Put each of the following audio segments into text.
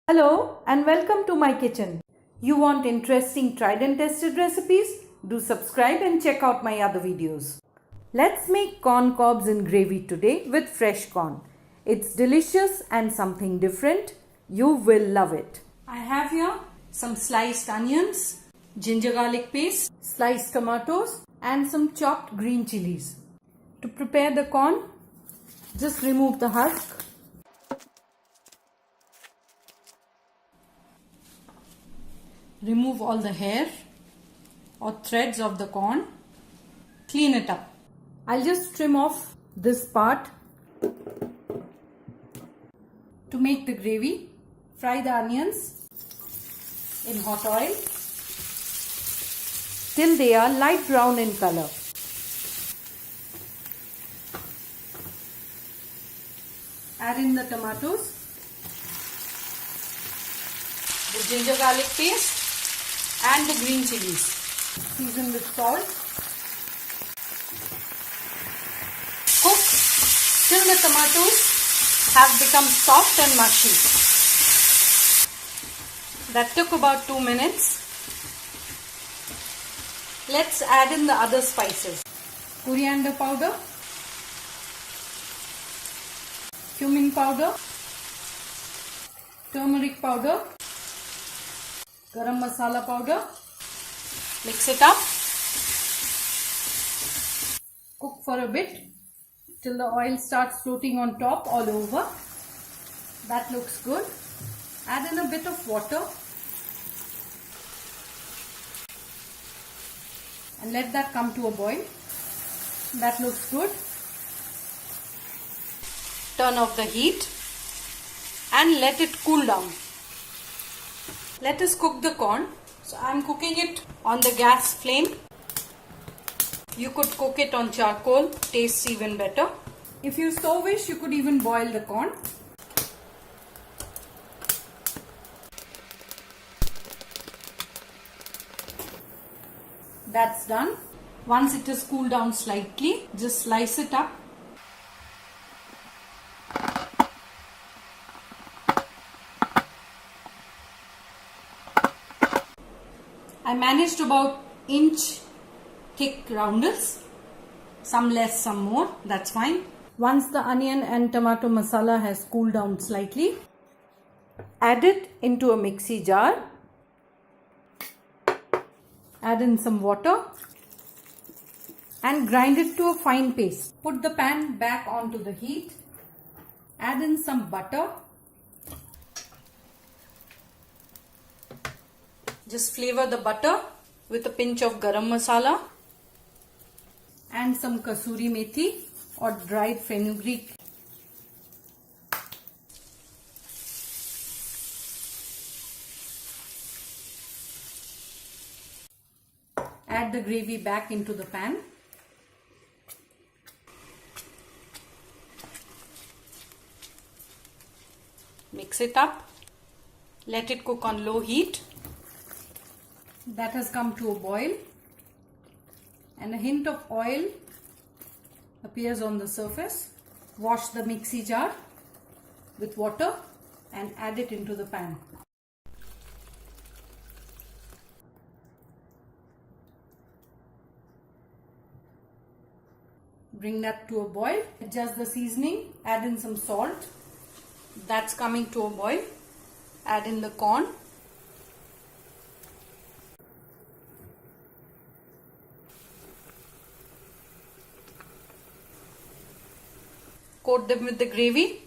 Hello and welcome to my kitchen. You want interesting tried and tested recipes? Do subscribe and check out my other videos. Let's make corn cobs in gravy today with fresh corn. It's delicious and something different. You will love it. I have here some sliced onions, ginger garlic paste, sliced tomatoes and some chopped green chilies. To prepare the corn, just remove the husk. Remove all the hair or threads of the corn. Clean it up. I'll just trim off this part. To make the gravy, fry the onions in hot oil till they are light brown in color. Add in the tomatoes, the ginger garlic paste and the green chilies. Season with salt. Cook till the tomatoes have become soft and mushy. That took about 2 minutes. Let's add in the other spices. Coriander powder, cumin powder, turmeric powder, garam masala powder. Mix it up. Cook for a bit till the oil starts floating on top all over. That looks good. Add in a bit of water and let that come to a boil. That looks good. Turn off the heat and let it cool down. Let us cook the corn. So I am cooking it on the gas flame. You could cook it on charcoal, tastes even better. If you so wish, you could even boil the corn. That's done. Once it is cooled down slightly, just slice it up. I managed about inch thick roundels, some less, some more, that's fine. Once the onion and tomato masala has cooled down slightly, add it into a mixie jar. Add in some water and grind it to a fine paste. Put the pan back onto the heat. Add in some butter. Just flavor the butter with a pinch of garam masala and some kasuri methi or dried fenugreek. Add the gravy back into the pan. Mix it up. Let it cook on low heat. That has come to a boil and a hint of oil appears on the surface. Wash the mixie jar with water and add it into the pan. Bring that to a boil. Adjust the seasoning. Add in some salt. That's coming to a boil. Add in the corn. Coat them with the gravy.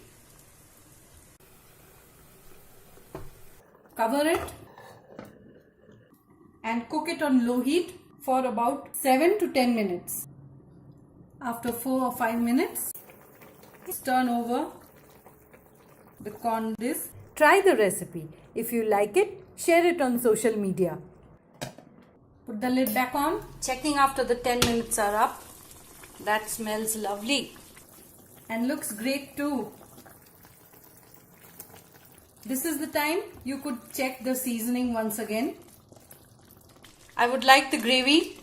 Cover it and cook it on low heat for about 7 to 10 minutes. After 4 or 5 minutes, turn over the corn dish. Try the recipe. If you like it, share it on social media. Put the lid back on. Checking after the 10 minutes are up. That smells lovely. And looks great too. This is the time you could check the seasoning once again. I would like the gravy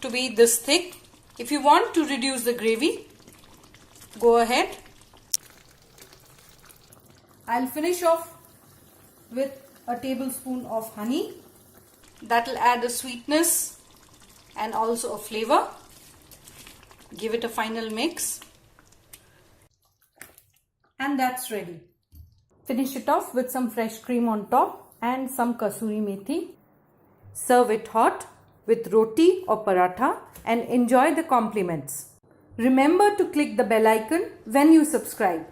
to be this thick. If you want to reduce the gravy, go ahead. I'll finish off with a tablespoon of honey. That will add a sweetness and also a flavor. Give it a final mix. And that's ready. Finish it off with some fresh cream on top and some kasuri methi. Serve it hot with roti or paratha and enjoy the compliments. Remember to click the bell icon when you subscribe.